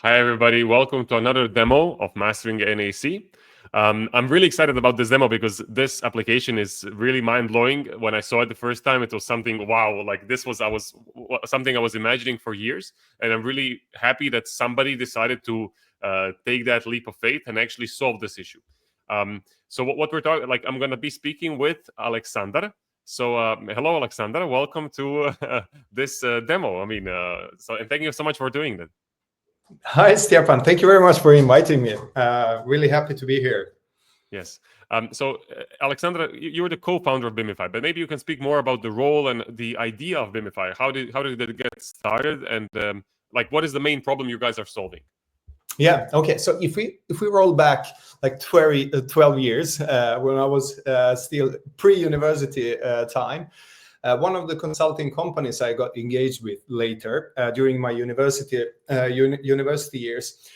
Hi, everybody. Welcome to another demo of Mastering NAC. I'm really excited about this demo because this application is really mind-blowing. When I saw it the first time, it was something, wow, like this was something I was imagining for years. And I'm really happy that somebody decided to take that leap of faith and actually solve this issue. So what we're talking, like, I'm going to be speaking with Aleksandar. So hello, Aleksandar. Welcome to this demo. And thank you so much for doing that. Hi, Stjepan. Thank you very much for inviting me. Really happy to be here. Yes. Aleksandar, you're the co-founder of Bimify, but maybe you can speak more about the role and the idea of Bimify. How did it get started, and what is the main problem you guys are solving? Yeah. Okay. So if we roll back like 12 years, when I was still pre-university time, one of the consulting companies I got engaged with later during my university years,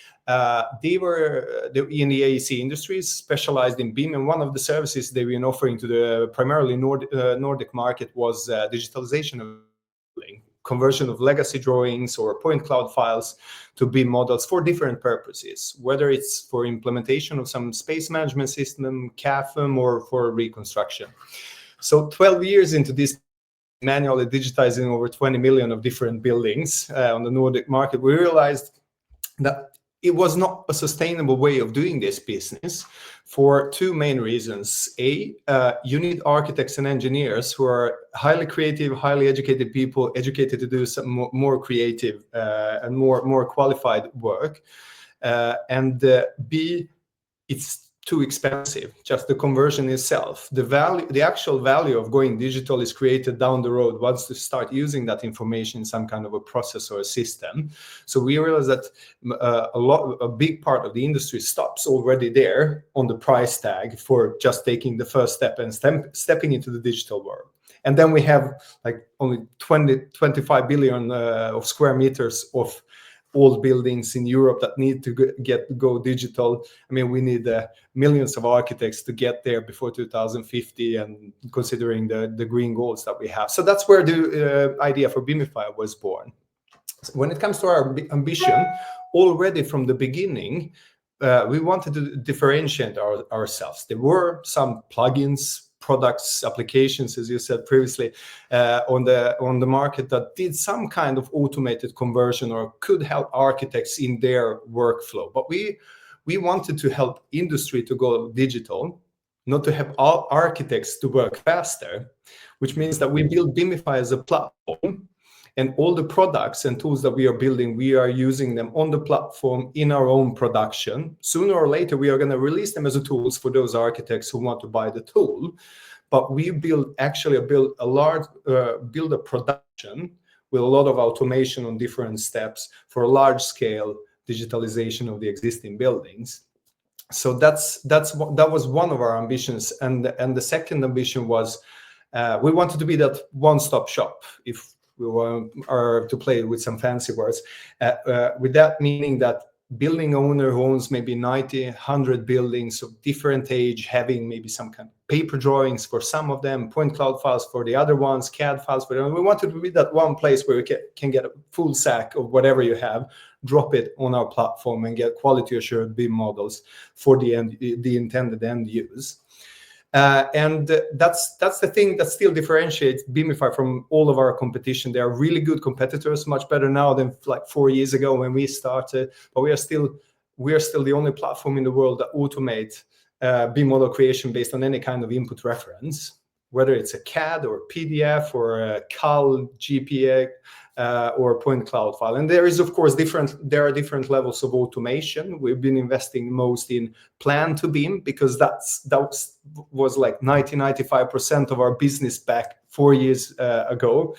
they were in the AEC industries, specialized in BIM, and one of the services they've been offering to the primarily Nordic market was digitalization of conversion of legacy drawings or point cloud files to BIM models for different purposes, whether it's for implementation of some space management system, CAFM, or for reconstruction. So 12 years into this, manually digitizing over 20 million of different buildings on the Nordic market, we realized that it was not a sustainable way of doing this business for two main reasons. You need architects and engineers who are highly creative, highly educated people, educated to do some more creative and more qualified work. B, it's too expensive, just the conversion itself. The actual value of going digital is created down the road once you start using that information in some kind of a process or a system. So we realize that a big part of the industry stops already there on the price tag for just taking the first step and stepping into the digital world. And then we have like only 25 billion of square meters of old buildings in Europe that need to go digital. I mean, we need millions of architects to get there before 2050, and considering the green goals that we have. So that's where the idea for Bimify was born. So when it comes to our ambition, already from the beginning, we wanted to differentiate ourselves. There were some plugins, products, applications, as you said previously, on the market that did some kind of automated conversion or could help architects in their workflow. But we wanted to help industry to go digital, not to have all architects to work faster, which means that we build Bimify as a platform. And all the products and tools that we are building, we are using them on the platform in our own production. Sooner or later, we are going to release them as tools for those architects who want to buy the tool. But we build a production with a lot of automation on different steps for a large scale digitalization of the existing buildings. So that was one of our ambitions, and the second ambition was we wanted to be that one-stop shop. If we are to play with some fancy words, with that meaning that building owner who owns maybe 90, 100 buildings of different age, having maybe some kind of paper drawings for some of them, point cloud files for the other ones, CAD files for them. We wanted to be that one place where you can get a full stack of whatever you have, drop it on our platform, and get quality assured BIM models for the intended end use. And that's the thing that still differentiates Bimify from all of our competition. They are really good competitors, much better now than like 4 years ago when we started. But we are still the only platform in the world that automate BIM model creation based on any kind of input reference, whether it's a CAD or PDF or a CAL, GPA, or point cloud file. And there is, of course, there are different levels of automation. We've been investing most in plan to BIM because that was like 95% of our business back 4 years ago.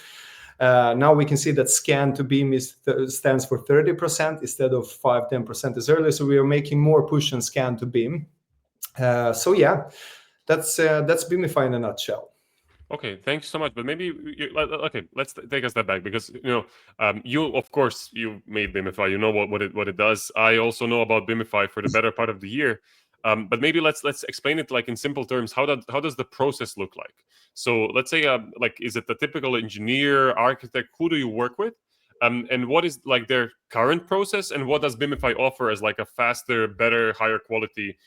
Now we can see that scan to BIM stands for 30% instead of 5-10% as earlier. So we are making more push on scan to BIM. So yeah, that's Bimify in a nutshell. Okay, thanks so much. But maybe let's take a step back because you of course you made Bimify. You know what it does. I also know about Bimify for the better part of the year. But maybe let's explain it like in simple terms. How does the process look like? So let's say is it the typical engineer, architect? Who do you work with? And what is like their current process, and what does Bimify offer as like a faster, better, higher quality,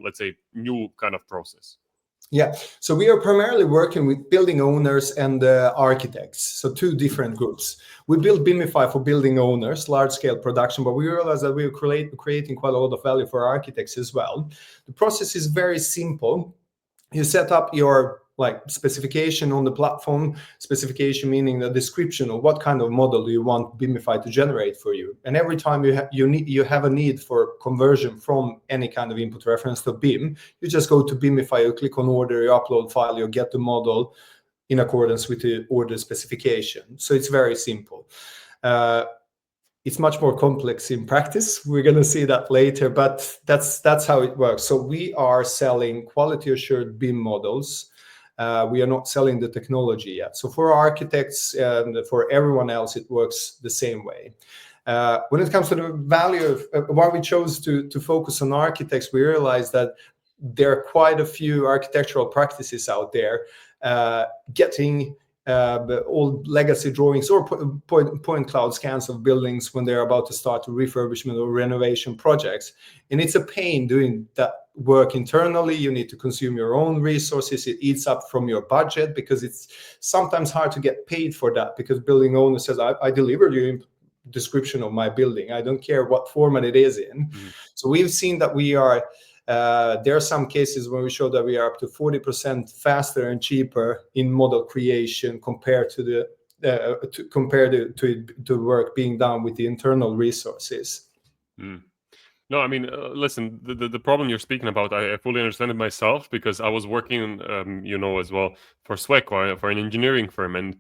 let's say, new kind of process? Yeah, so we are primarily working with building owners and architects, so two different groups. We build Bimify for building owners, large-scale production, but we realize that we are creating quite a lot of value for architects as well. The process is very simple. You set up your specification on the platform, specification meaning the description of what kind of model do you want Bimify to generate for you. And every time you have a need for conversion from any kind of input reference to BIM, you just go to Bimify, you click on order, you upload file, you get the model in accordance with the order specification. So it's very simple. It's much more complex in practice. We're going to see that later, but that's how it works. So we are selling quality assured BIM models. We are not selling the technology yet. So for architects and for everyone else, it works the same way. When it comes to the value of why we chose to focus on architects, we realized that there are quite a few architectural practices out there getting old legacy drawings or point cloud scans of buildings when they're about to start a refurbishment or renovation projects. And it's a pain doing that work internally. You need to consume your own resources. It eats up from your budget because it's sometimes hard to get paid for that, because building owner says, I delivered you a description of my building. I don't care what format it is in. Mm-hmm. So we've seen that we are there are some cases where we show that we are up to 40% faster and cheaper in model creation compared to the work being done with the internal resources. No, I mean, listen, the problem you're speaking about, I fully understand it myself, because I was working, as well for Sweco, for an engineering firm, and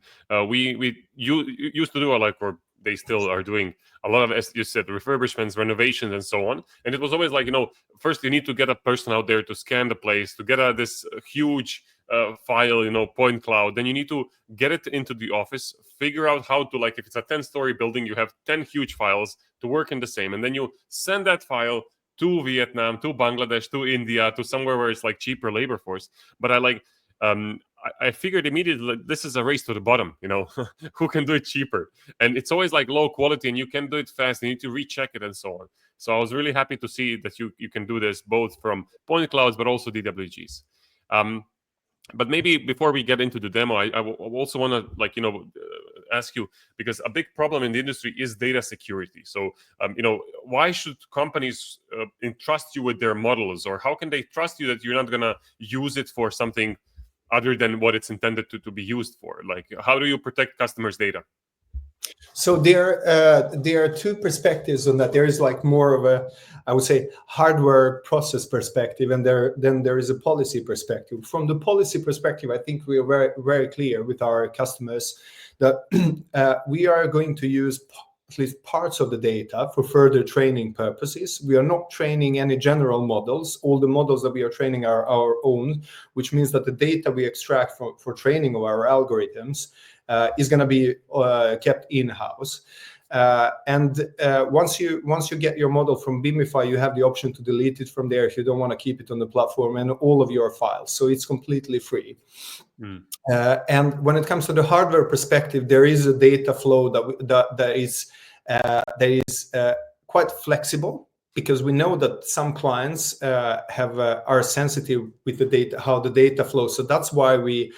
we used to do or they still are doing a lot of, as you said, refurbishments, renovations, and so on. And it was always first you need to get a person out there to scan the place, to get this huge file, point cloud. Then you need to get it into the office, figure out how to, if it's a 10-story building, you have 10 huge files to work in the same. And then you send that file to Vietnam, to Bangladesh, to India, to somewhere where it's cheaper labor force. But I figured immediately this is a race to the bottom, who can do it cheaper. And it's always low quality, and you can do it fast. You need to recheck it and so on. So I was really happy to see that you can do this both from point clouds, but also DWGs. But maybe before we get into the demo, I also want to ask you, because a big problem in the industry is data security. So why should companies entrust you with their models, or how can they trust you that you're not going to use it for something other than what it's intended to be used for? How do you protect customers' data? So there are two perspectives on that. There is more of a, I would say, hardware process perspective, and then there is a policy perspective. From the policy perspective, I think we are very, very clear with our customers that we are going to use at least parts of the data for further training purposes. We are not training any general models. All the models that we are training are our own, which means that the data we extract for training of our algorithms is going to be kept in-house. And once you get your model from Bimify, you have the option to delete it from there if you don't want to keep it on the platform, and all of your files. So it's completely free. And when it comes to the hardware perspective, there is a data flow that is quite flexible, because we know that some clients are sensitive with the data, how the data flows. So that's why we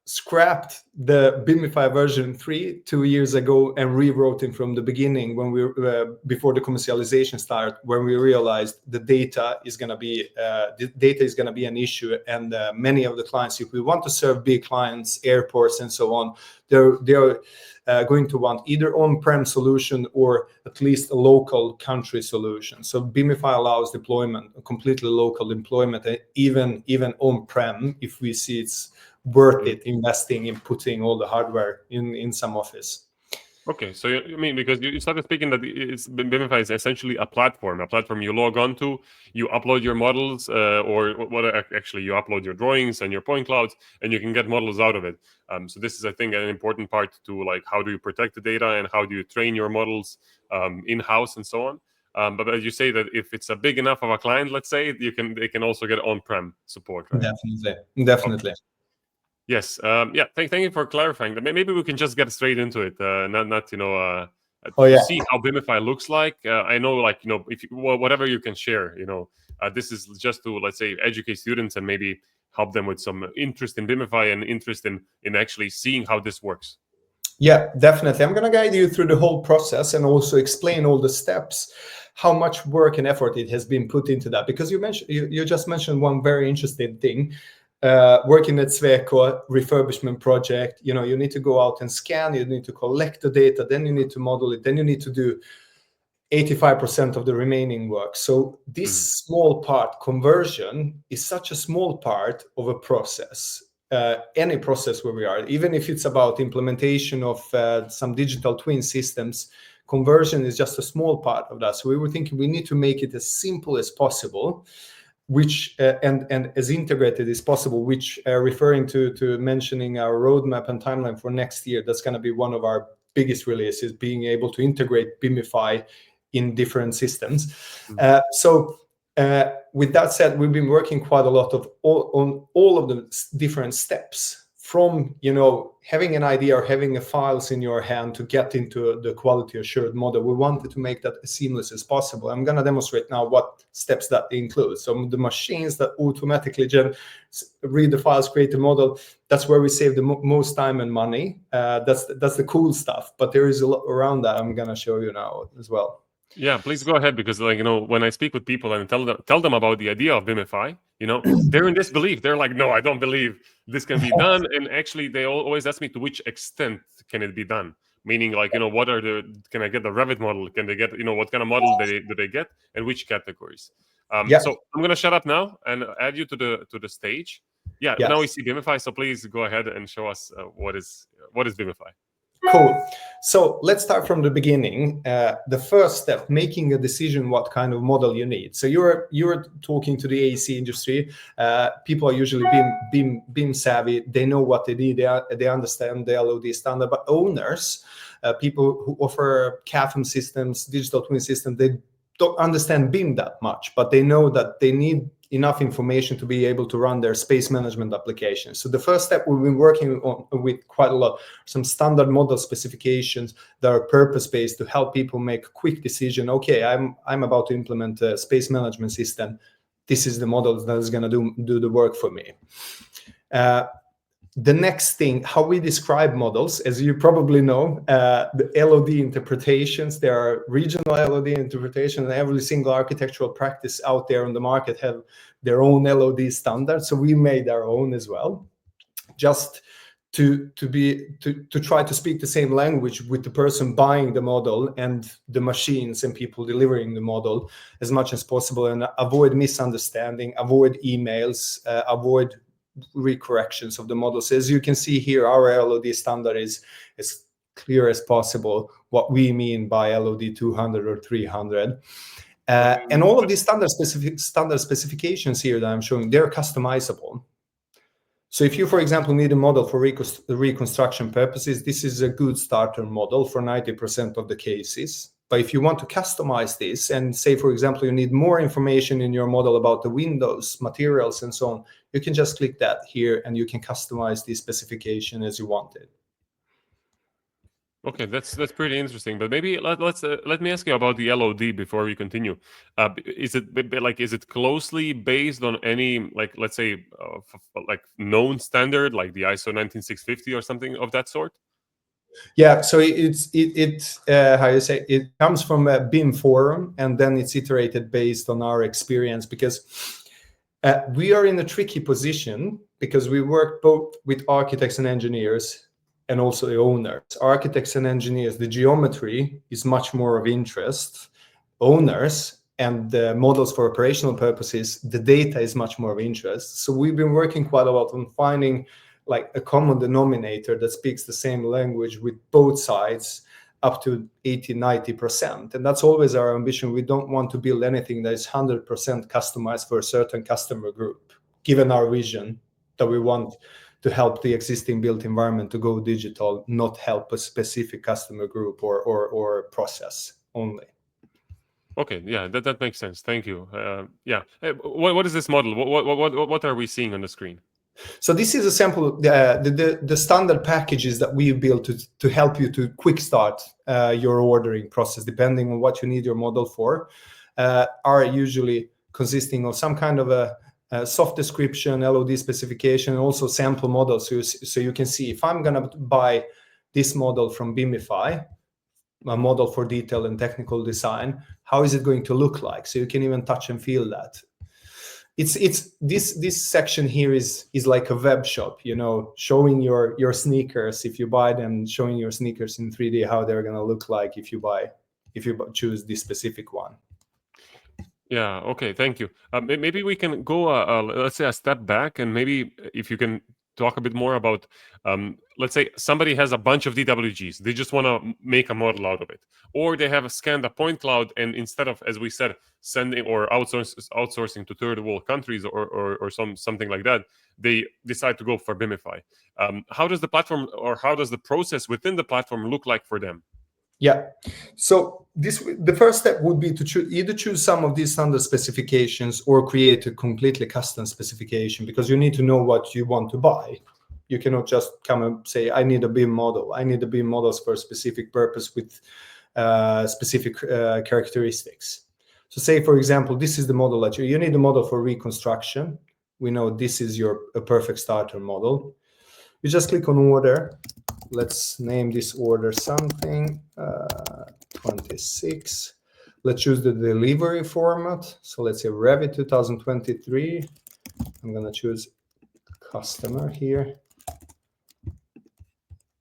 scrapped the Bimify version 3 2 years ago and rewrote it from the beginning when we before the commercialization started, when we realized the data is going to be an issue. And many of the clients, if we want to serve big clients, airports and so on, they're going to want either on-prem solution or at least a local country solution. So Bimify allows deployment, completely local deployment, even on-prem, if we see it's worth it investing in putting all the hardware in some office. Okay, so I mean, because you started speaking that Bimify is essentially a platform you log on to, you upload your models, or what actually you upload your drawings and your point clouds, and you can get models out of it. So this is, I think, an important part to how do you protect the data and how do you train your models in-house and so on. But as you say, that if it's a big enough of a client, let's say, they can also get on-prem support, right? Definitely. Okay. Yes. Yeah. Thank you for clarifying that. Maybe we can just get straight into it. Not Oh to yeah. see how Bimify looks like. I know, like, if whatever you can share. This is just to, let's say, educate students and maybe help them with some interest in Bimify and interest in actually seeing how this works. Yeah, definitely. I'm going to guide you through the whole process and also explain all the steps, how much work and effort it has been put into that. Because you just mentioned one very interesting thing. Working at Sweco refurbishment project, you need to go out and scan, you need to collect the data, then you need to model it, then you need to do 85% of the remaining work. So this small part, conversion, is such a small part of a process. Any process where we are, even if it's about implementation of some digital twin systems, conversion is just a small part of that. So we were thinking we need to make it as simple as possible, which and as integrated as possible, which referring to mentioning our roadmap and timeline for next year, that's going to be one of our biggest releases, being able to integrate Bimify in different systems. So with that said, we've been working quite a lot on all of the different steps, from having an idea or having a files in your hand to get into the quality assured model. We wanted to make that as seamless as possible. I'm going to demonstrate now what steps that includes. So the machines that automatically read the files, create the model, that's where we save the most time and money. That's the cool stuff, but there is a lot around that I'm going to show you now as well. Yeah, please go ahead, because when I speak with people and tell them about the idea of Bimify, they're in disbelief. They're like, no, I don't believe this can be done. And actually, they always ask me, to which extent can it be done? Meaning, like, what can I get the Revit model? Can they get, what kind of model do they get, and which categories? So I'm gonna shut up now and add you to the stage. Yeah, Yes. now we see Bimify. So please go ahead and show us what is Bimify. Cool. So let's start from the beginning. The first step, making a decision what kind of model you need. So you're talking to the AEC industry. People are usually BIM savvy. They know what they need. They understand the LOD standard. But owners, people who offer CAFM systems, digital twin systems, they don't understand BIM that much, but they know that they need enough information to be able to run their space management applications. So the first step we've been working on with quite a lot, some standard model specifications that are purpose-based to help people make a quick decision. Okay, I'm about to implement a space management system. This is the model that is going to do the work for me. The next thing, how we describe models, as you probably know, the LOD interpretations, there are regional LOD interpretations, and every single architectural practice out there on the market have their own LOD standards. So we made our own as well, just to try to speak the same language with the person buying the model and the machines and people delivering the model as much as possible, and avoid misunderstanding, avoid emails, avoid recorrections of the models. As you can see here, our LOD standard is as clear as possible what we mean by LOD 200 or 300. And all of these standard specifications here that I'm showing, they're customizable. So if you, for example, need a model for reconstruction purposes, this is a good starter model for 90% of the cases. But if you want to customize this and say, for example, you need more information in your model about the windows, materials, and so on, you can just click that here and you can customize the specification as you want it. Okay, that's pretty interesting. But maybe let me ask you about the LOD before we continue. Is it closely based on any, like, let's say, like known standard, like the ISO 19650 or something of that sort? Yeah, so it's how you say, it comes from a BIM forum, and then it's iterated based on our experience, because we are in a tricky position because we work both with architects and engineers and also the owners. Architects and engineers, the geometry is much more of interest. Owners and the models for operational purposes, the data is much more of interest. So we've been working quite a lot on finding like a common denominator that speaks the same language with both sides, up to 80-90%. And that's always our ambition. We don't want to build anything that is 100% customized for a certain customer group, given our vision that we want to help the existing built environment to go digital, not help a specific customer group or process only. Okay, yeah, that makes sense. Thank you. Yeah, hey, what is this model? What are we seeing on the screen? So this is a sample. The standard packages that we built to help you to quick start your ordering process, depending on what you need your model for, are usually consisting of some kind of a soft description, LOD specification, and also sample models. So you can see if I'm going to buy this model from Bimify, a model for detail and technical design, how is it going to look like? So you can even touch and feel that. This section here is like a web shop, you know, showing your sneakers if you buy them, showing your sneakers in 3D, how they're going to look like if you choose this specific one. Yeah. Okay. Thank you. Maybe we can go, let's say, a step back, and maybe if you can talk a bit more about, let's say, somebody has a bunch of DWGs. They just want to make a model out of it, or they have scanned a point cloud, and instead of, as we said, sending or outsourcing to third world countries or something like that, they decide to go for Bimify. How does the platform, or how does the process within the platform look like for them? Yeah. So the first step would be to either choose some of these standard specifications or create a completely custom specification, because you need to know what you want to buy. You cannot just come and say, I need a BIM model. I need the BIM models for a specific purpose with specific characteristics. So say, for example, this is the model that you need a model for reconstruction. We know this is a perfect starter model. You just click on order. Let's name this order something, 26. Let's choose the delivery format. So let's say Revit 2023. I'm going to choose customer here.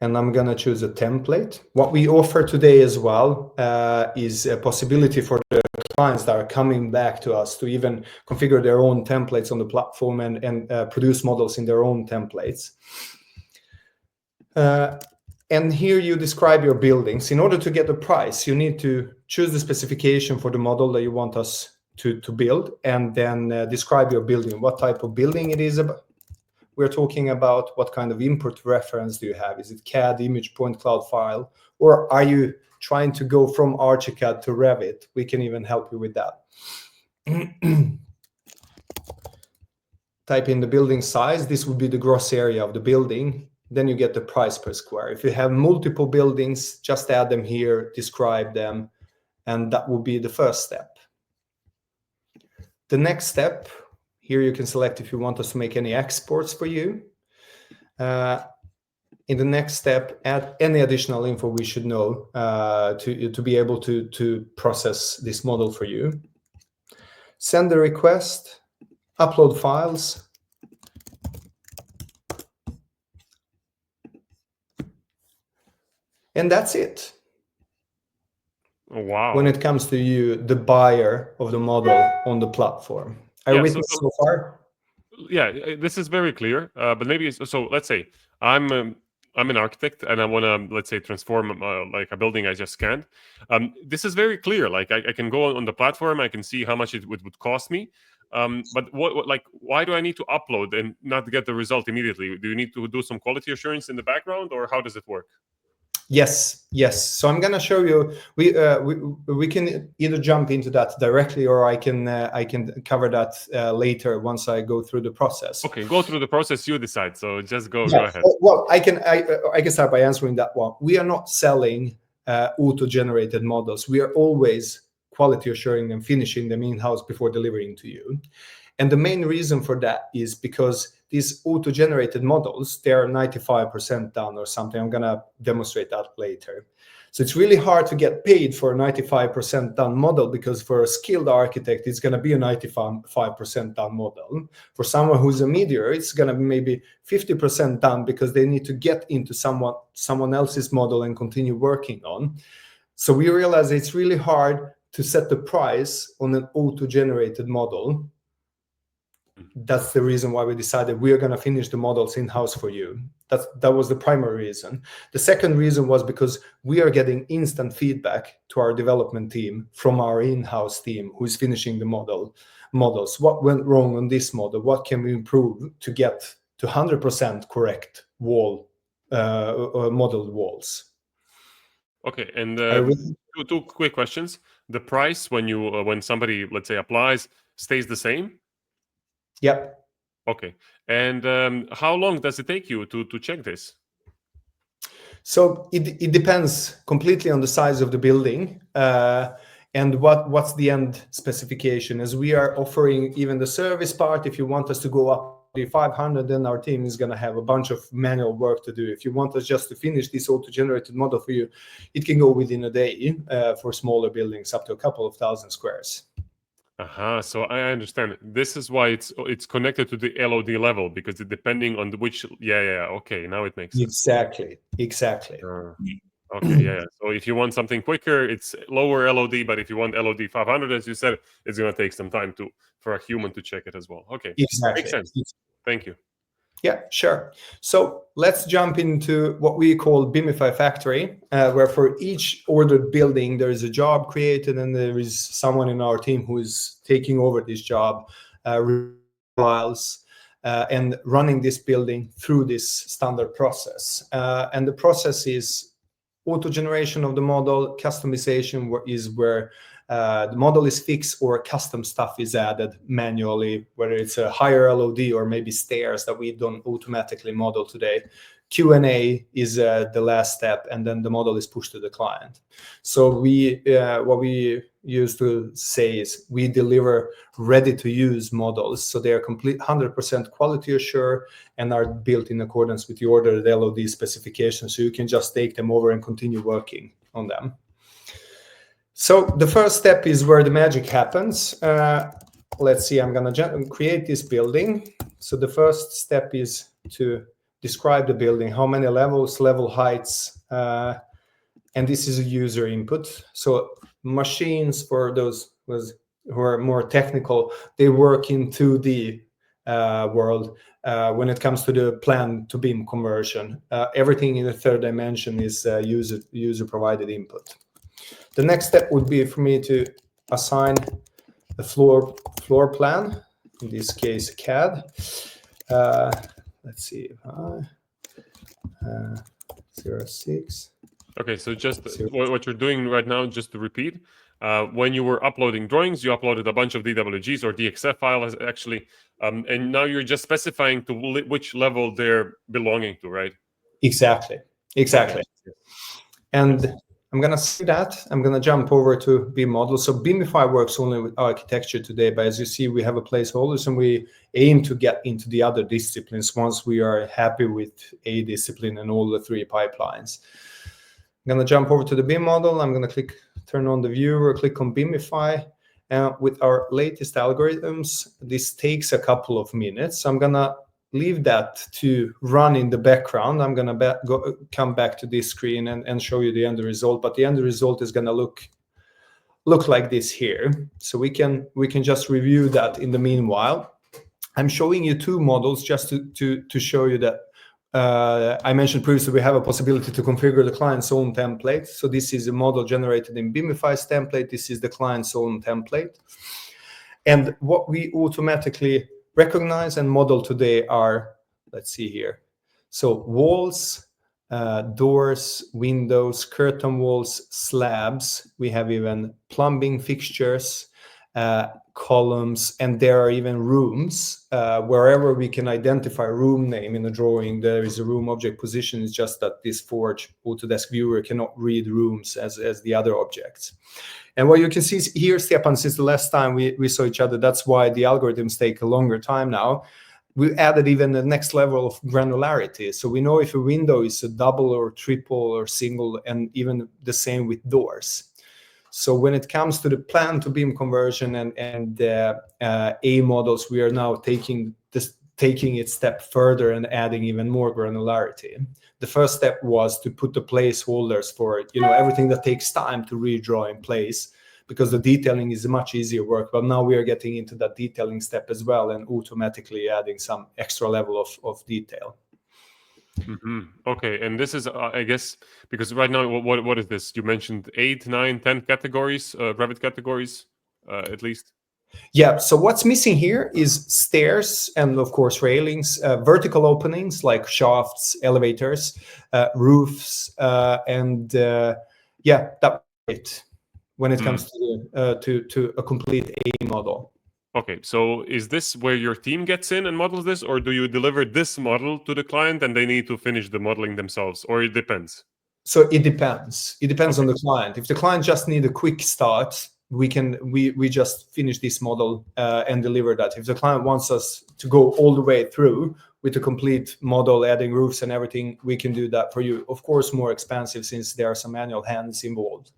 And I'm going to choose a template. What we offer today as well is a possibility for the clients that are coming back to us to even configure their own templates on the platform and produce models in their own templates. And here you describe your buildings. In order to get the price, you need to choose the specification for the model that you want us to build, and then describe your building, what type of building it is. We're talking about what kind of input reference do you have? Is it CAD, image, point cloud file? Or are you trying to go from ArchiCAD to Revit? We can even help you with that. Type in the building size. This would be the gross area of the building. Then you get the price per square. If you have multiple buildings, just add them here, describe them, and that would be the first step. The next step, here you can select if you want us to make any exports for you. In the next step, add any additional info we should know to be able to process this model for you. Send the request, upload files. And that's it. Oh, wow. When it comes to you, the buyer of the model on the platform. Are you with me so far? Yeah, this is very clear. But maybe so. Let's say I'm an architect and I want to, let's say, transform like a building I just scanned. This is very clear. Like I can go on the platform. I can see how much it would cost me. But why do I need to upload and not get the result immediately? Do you need to do some quality assurance in the background, or how does it work? Yes. So I'm going to show you. We can either jump into that directly, or I can cover that later once I go through the process. Okay, go through the process. You decide. So just go ahead. Well, I can start by answering that one. We are not selling auto-generated models. We are always quality assuring them, finishing them in-house before delivering to you. And the main reason for that is because these auto-generated models, they're 95% done or something. I'm going to demonstrate that later. So it's really hard to get paid for a 95% done model, because for a skilled architect, it's going to be a 95% done model. For someone who's a mediator, it's going to be maybe 50% done, because they need to get into someone else's model and continue working on. So we realize it's really hard to set the price on an auto-generated model. That's the reason why we decided we are going to finish the models in-house for you. That was the primary reason. The second reason was because we are getting instant feedback to our development team from our in-house team who's finishing the models. What went wrong on this model? What can we improve to get to 100% correct modeled walls? Okay, and two quick questions. The price when somebody, let's say, applies, stays the same? Yep. Okay. And how long does it take you to check this? So it depends completely on the size of the building and what's the end specification. As we are offering even the service part, if you want us to go up to 500, then our team is going to have a bunch of manual work to do. If you want us just to finish this auto-generated model for you, it can go within a day for smaller buildings up to a couple of thousand squares. So I understand. This is why it's connected to the LOD level, because depending on which. Okay, now it makes sense. Exactly. Okay, So if you want something quicker, it's lower LOD, but if you want LOD 500, as you said, it's going to take some time for a human to check it as well. Okay, Exactly. makes sense. Thank you. Yeah, sure. So let's jump into what we call Bimify Factory, where for each ordered building, there is a job created and there is someone in our team who is taking over this job, files, and running this building through this standard process. And the process is auto-generation of the model, customization is where the model is fixed or custom stuff is added manually, whether it's a higher LOD or maybe stairs that we don't automatically model today. Q&A is the last step, and then the model is pushed to the client. So what we used to say is we deliver ready-to-use models, so they are complete 100% quality assured and are built in accordance with the ordered LOD specifications, so you can just take them over and continue working on them. So the first step is where the magic happens. Let's see, I'm going to create this building. So the first step is to describe the building, how many levels, level heights, and this is a user input. So machines, for those who are more technical, they work in 2D world. When it comes to the plan to BIM conversion, everything in the third dimension is user provided input. The next step would be for me to assign a floor plan, in this case CAD. Let's see, 06. Okay, so just what you're doing right now, just to repeat, when you were uploading drawings, you uploaded a bunch of DWGs or DXF files actually, and now you're just specifying to which level they're belonging to, right? Exactly. Okay. And I'm going to see that. I'm going to jump over to BIM model. So Bimify works only with architecture today, but as you see, we have a placeholders and we aim to get into the other disciplines once we are happy with a discipline and all the 3 pipelines. I'm going to jump over to the BIM model. I'm going to turn on the viewer, click on Bimify. With our latest algorithms, this takes a couple of minutes. So I'm going to leave that to run in the background. I'm going to come back to this screen and show you the end result. But the end result is going to look like this here. So we can just review that in the meanwhile. I'm showing you 2 models just to show you that I mentioned previously we have a possibility to configure the client's own template. So this is a model generated in Bimify's template. This is the client's own template. And what we automatically recognize and model today are, let's see here. So walls, doors, windows, curtain walls, slabs. We have even plumbing fixtures, columns, and there are even rooms. Wherever we can identify a room name in a drawing, there is a room object position. It's just that this Forge Autodesk viewer cannot read rooms as the other objects. And what you can see here, Stjepan, since the last time we saw each other, that's why the algorithms take a longer time now. We added even the next level of granularity. So we know if a window is a double or triple or single, and even the same with doors. So when it comes to the plan to BIM conversion and A models, we are now taking it step further and adding even more granularity. The first step was to put the placeholders for everything that takes time to redraw in place, because the detailing is much easier work. But now we are getting into that detailing step as well and automatically adding some extra level of detail. Okay, and this is, I guess, because right now, what is this? You mentioned 8, 9, 10 categories, Revit categories, at least. Yeah, so what's missing here is stairs and, of course, railings, vertical openings like shafts, elevators, roofs, and that's it when it comes to a complete A model. Okay, so is this where your team gets in and models this, or do you deliver this model to the client and they need to finish the modeling themselves, or it depends? So it depends. It depends on Okay. the client. If the client just need a quick start, we just finish this model and deliver that. If the client wants us to go all the way through with a complete model, adding roofs and everything, we can do that for you. Of course, more expensive since there are some manual hands involved.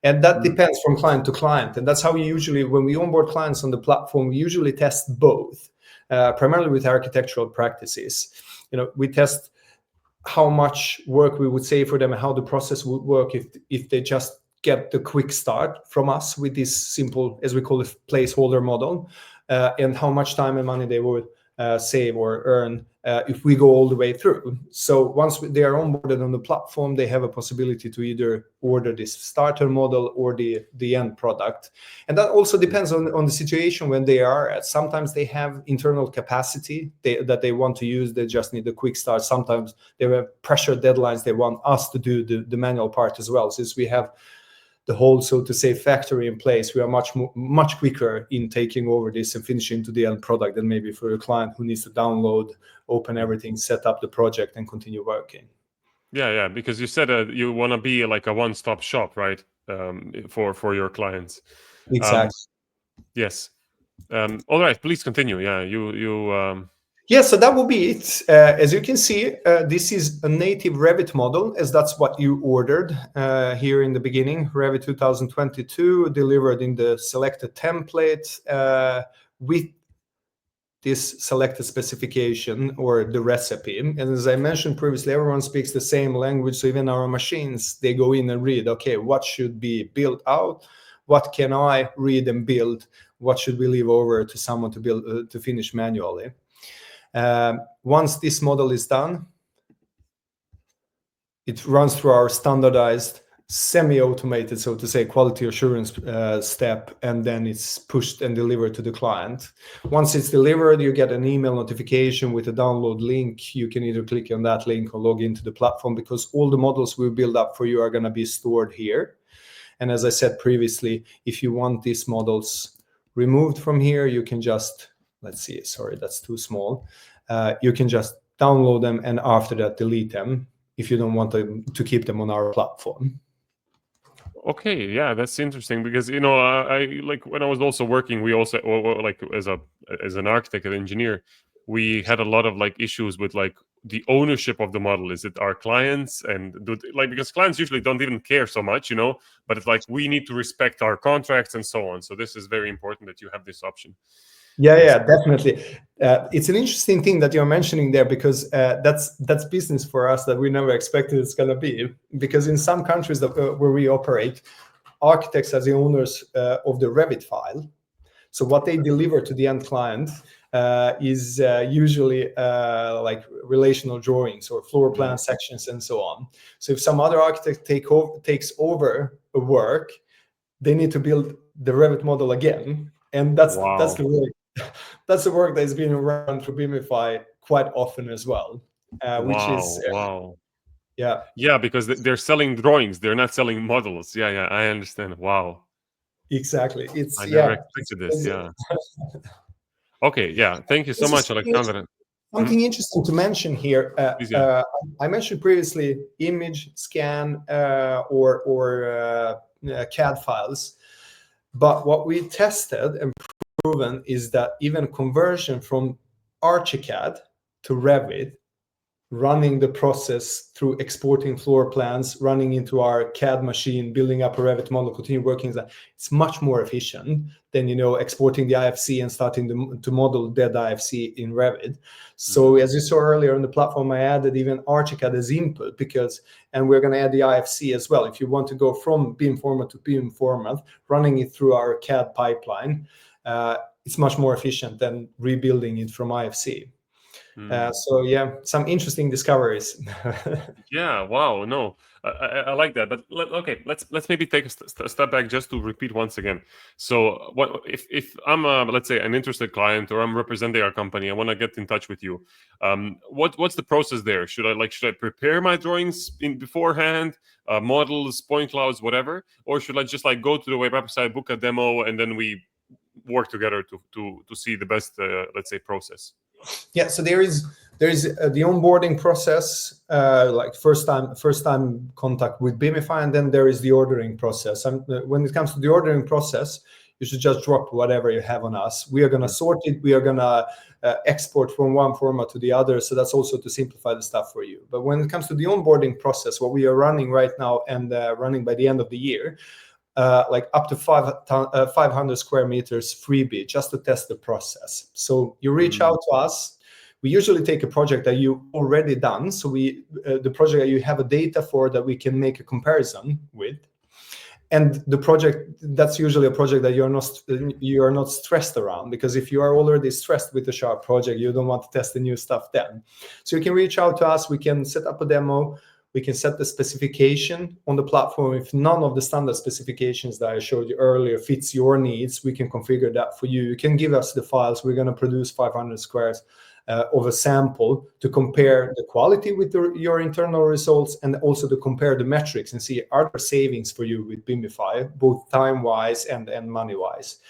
And that depends from client to client. And that's how we usually, when we onboard clients on the platform, we usually test both, primarily with architectural practices. We test how much work we would save for them and how the process would work if they just get the quick start from us with this simple, as we call it, placeholder model, and how much time and money they would save or earn if we go all the way through. So once they are onboarded on the platform, they have a possibility to either order this starter model or the end product. And that also depends on the situation when they are at. Sometimes they have internal capacity that they want to use. They just need a quick start. Sometimes they have pressure deadlines. They want us to do the manual part as well. Since we have the whole, so to say, factory in place, we are much quicker in taking over this and finishing to the end product than maybe for a client who needs to download, open everything, set up the project, and continue working. Yeah, because you said you want to be like a one-stop shop, right? For your clients. Exactly. Yes. All right, please continue. Yeah, you. Yeah, so that will be it. As you can see, this is a native Revit model, as that's what you ordered here in the beginning. Revit 2022, delivered in the selected template with this selected specification or the recipe. And as I mentioned previously, everyone speaks the same language. So even our machines, they go in and read, okay, what should be built out? What can I read and build? What should we leave over to someone to build to finish manually? Once this model is done, it runs through our standardized semi-automated, so to say, quality assurance step, and then it's pushed and delivered to the client. Once it's delivered, you get an email notification with a download link. You can either click on that link or log into the platform, because all the models we build up for you are going to be stored here. And as I said previously, if you want these models removed from here, you can just, let's see, sorry, that's too small. You can just download them and after that delete them if you don't want to keep them on our platform. Okay, yeah, that's interesting because I like when I was also working, we also like as an architect and engineer, we had a lot of like issues with like the ownership of the model. Is it our clients and because clients usually don't even care so much, but it's like we need to respect our contracts and so on. So this is very important that you have this option. Yeah, definitely. It's an interesting thing that you're mentioning there, because that's business for us that we never expected it's going to be. Because in some countries where we operate, architects are the owners of the Revit file. So what they deliver to the end client is usually like relational drawings or floor plan sections and so on. So if some other architect takes over a work, they need to build the Revit model again, and that's the work. That's the work that is being run through Bimify quite often as well, which is yeah, because they're selling drawings, they're not selling models. Yeah, I understand. Wow, exactly. It's I never expected this. Yeah. Okay, yeah. Thank you so much, Aleksandar. Something interesting to mention here. Please, yeah. I mentioned previously image scan or CAD files, but what we tested and proven is that even conversion from Archicad to Revit, running the process through exporting floor plans, running into our CAD machine, building up a Revit model, continue working, it's much more efficient than exporting the IFC and starting to model dead IFC in Revit. So as you saw earlier on the platform, I added even Archicad as input and we're going to add the IFC as well. If you want to go from BIM format to BIM format, running it through our CAD pipeline, it's much more efficient than rebuilding it from IFC. So yeah, some interesting discoveries. Yeah, wow, no, I like that. But okay, let's maybe take a step back just to repeat once again. So what if I'm let's say an interested client, or I'm representing our company, I want to get in touch with you. What's the process there? Should I prepare my drawings beforehand, models, point clouds, whatever, or should I just like go to the website, book a demo, and then we work together to see the best, let's say, process? Yeah, so there is the onboarding process, like first time contact with Bimify, and then there is the ordering process. And when it comes to the ordering process, you should just drop whatever you have on us. We are going to sort it. We are going to export from one format to the other. So that's also to simplify the stuff for you. But when it comes to the onboarding process, what we are running right now and running by the end of the year, like up to 500 square meters freebie just to test the process. So you reach out to us. We usually take a project that you already done. So the project that you have a data for that we can make a comparison with. And the project, that's usually a project that you are not stressed around, because if you are already stressed with the Sharp project, you don't want to test the new stuff then. So you can reach out to us. We can set up a demo. We can set the specification on the platform. If none of the standard specifications that I showed you earlier fits your needs, we can configure that for you. You can give us the files. We're going to produce 500 squares of a sample to compare the quality with your internal results, and also to compare the metrics and see are there savings for you with Bimify, both time-wise and money-wise,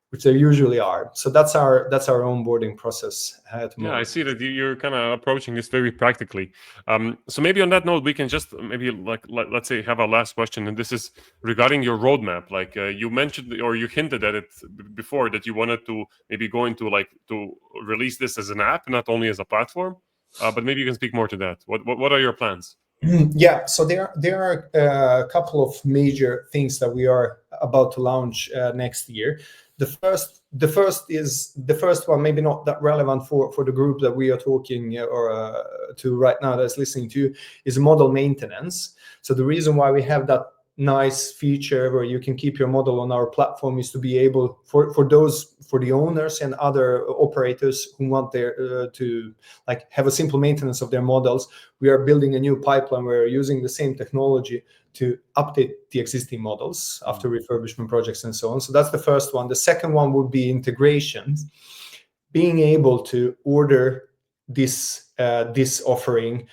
which there usually are. So that's our onboarding process at the moment. Yeah, I see that you're kind of approaching this very practically. So maybe on that note, we can just maybe let's say have our last question, and this is regarding your roadmap. Like you mentioned or you hinted at it before that you wanted to maybe go into to release this as an app, not only as a platform. But maybe you can speak more to that. What are your plans? Yeah, so there are a couple of major things that we are about to launch next year. The first one, maybe not that relevant for the group that we are talking to right now that's listening to, is model maintenance. So the reason why we have that nice feature where you can keep your model on our platform is to be able for the owners and other operators who want to have a simple maintenance of their models. We are building a new pipeline. We're using the same technology to update the existing models after refurbishment projects and so on. So that's the first one. The second one would be integrations, being able to order this offering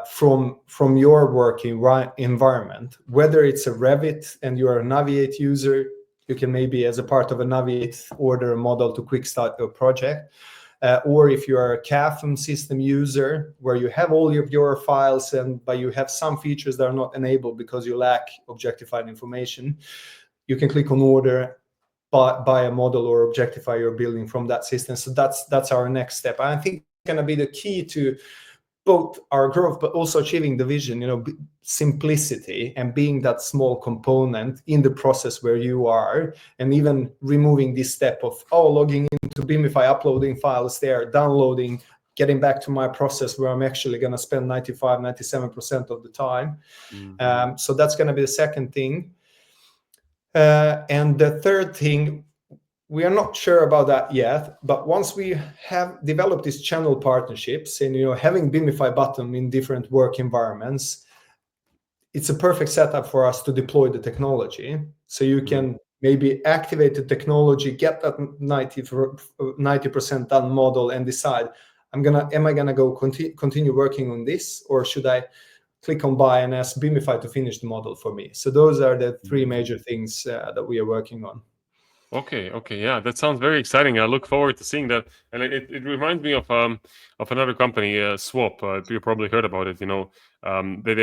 from your working environment, whether it's a Revit and you are a Navigate user, you can maybe as a part of a Navigate order a model to quick start your project. Or if you are a CAFM system user where you have all of your files but you have some features that are not enabled because you lack objectified information, you can click on order, buy a model or objectify your building from that system. So that's our next step. I think it's going to be the key to both our growth, but also achieving the vision, simplicity and being that small component in the process where you are, and even removing this step of logging into Bimify, uploading files there, downloading, getting back to my process where I'm actually going to spend 97% of the time. So that's going to be the second thing. And the third thing, we are not sure about that yet, but once we have developed these channel partnerships and having Bimify button in different work environments, it's a perfect setup for us to deploy the technology. So you can maybe activate the technology, get that 90% done model, and decide, am I gonna go continue working on this, or should I click on buy and ask Bimify to finish the model for me? So those are the three major things that we are working on. Okay, yeah, that sounds very exciting. I look forward to seeing that, and it reminds me of another company, Swap. You probably heard about it. They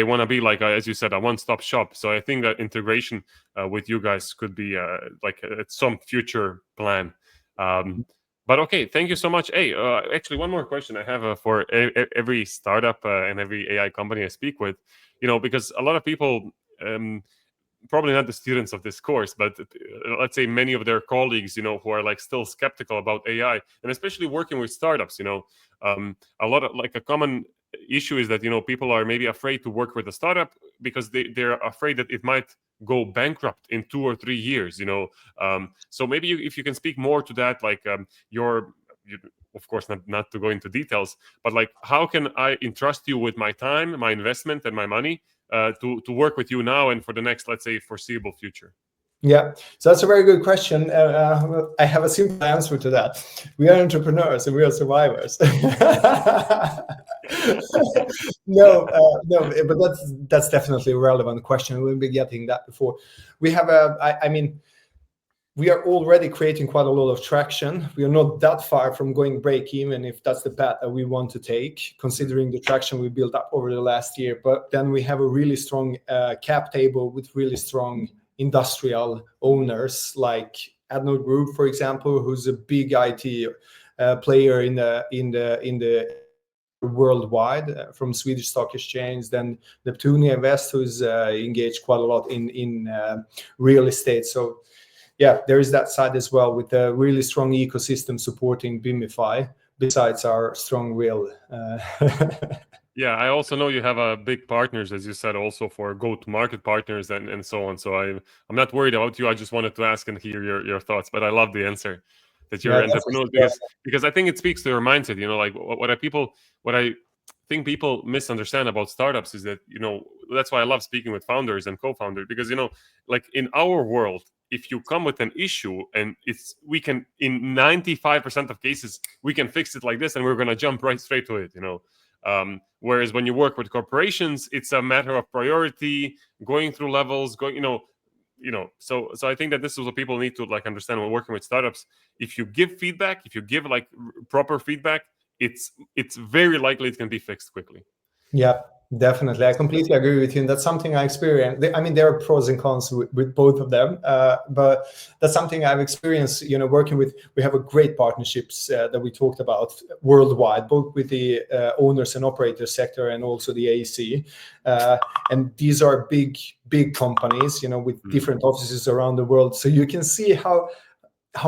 want to be like, as you said, a one-stop shop. So I think that integration with you guys could be some future plan. But okay, thank you so much. Hey, actually, one more question I have for every startup and every AI company I speak with. Because a lot of people. Probably not the students of this course, but let's say many of their colleagues, who are still skeptical about AI, and especially working with startups, a lot of a common issue is that, people are maybe afraid to work with a startup because they're afraid that it might go bankrupt in 2 or 3 years, so maybe if you can speak more to that, of course, not to go into details, but how can I entrust you with my time, my investment, and my money to work with you now and for the next, let's say, foreseeable future? Yeah, so that's a very good question. I have a simple answer to that. We are entrepreneurs and we are survivors. No, but that's definitely a relevant question. We've been getting that before. We have we are already creating quite a lot of traction. We are not that far from going break even, if that's the path that we want to take, considering the traction we built up over the last year. But then we have a really strong cap table with really strong industrial owners like Adnode Group, for example, who's a big IT player in the worldwide from Swedish Stock Exchange. Then Neptunia Invest, who's engaged quite a lot in real estate. So yeah, there is that side as well, with a really strong ecosystem supporting Bimify, besides our strong will. Yeah, I also know you have big partners, as you said, also for go-to-market partners and so on. So I'm not worried about you. I just wanted to ask and hear your thoughts. But I love the answer that you're entrepreneurs, because I think it speaks to your mindset. You know, like what I think people misunderstand about startups is that, you know, that's why I love speaking with founders and co-founders, because, you know, like in our world, if you come with an issue and we can, in 95% of cases, we can fix it like this, and we're going to jump right straight to it, you know. Whereas when you work with corporations, it's a matter of priority, going through levels, so I think that this is what people need to like understand when working with startups. If you give feedback, if you give like proper feedback, it's very likely it can be fixed quickly. Yeah, definitely. I completely agree with you. And that's something I experienced. I mean, there are pros and cons with both of them, but that's something I've experienced, you know, working with. We have a great partnerships that we talked about worldwide, both with the owners and operators sector and also the AEC. And these are big companies, you know, with different offices around the world. So you can see how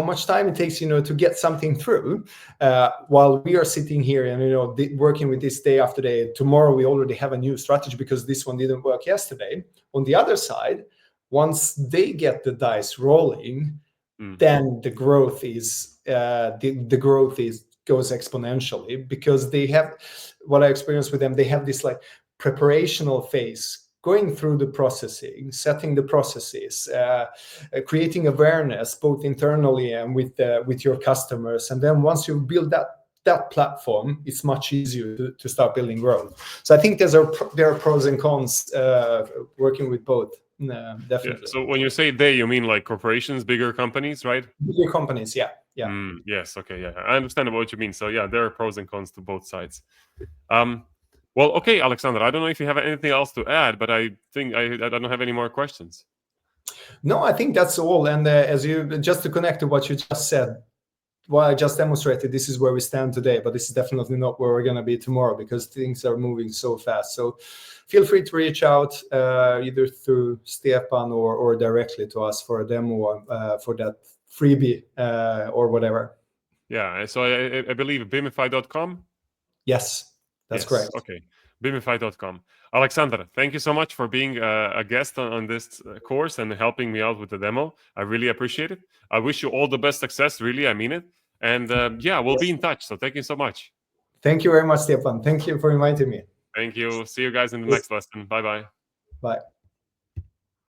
much time it takes, you know, to get something through, while we are sitting here and, you know, working with this day after day. Tomorrow we already have a new strategy because this one didn't work yesterday. On the other side, once they get the dice rolling, then the growth is goes exponentially, because they have, what I experienced with them, they have this like preparational phase, going through the processing, setting the processes, creating awareness both internally and with your customers. And then once you build that platform, it's much easier to start building growth. So I think there are pros and cons working with both. Definitely. Yeah. So when you say they, you mean like corporations, bigger companies, right? Bigger companies, yeah. Yes. Okay. Yeah, I understand what you mean. So yeah, there are pros and cons to both sides. Well, okay, Aleksandar, I don't know if you have anything else to add, but I think I don't have any more questions. No, I think that's all. And just to connect to what you just said, what I just demonstrated, this is where we stand today, but this is definitely not where we're going to be tomorrow, because things are moving so fast. So feel free to reach out either through Stjepan or directly to us for a demo for that freebie or whatever. Yeah, so I believe Bimify.com? Yes, that's correct. Okay, Bimify.com. Aleksandar, thank you so much for being a guest on this course and helping me out with the demo. I really appreciate it. I wish you all the best success, really, I mean it. And yeah, we'll be in touch. So thank you so much. Thank you very much, Stjepan. Thank you for inviting me. Thank you. See you guys in the next lesson. Bye-bye. Bye.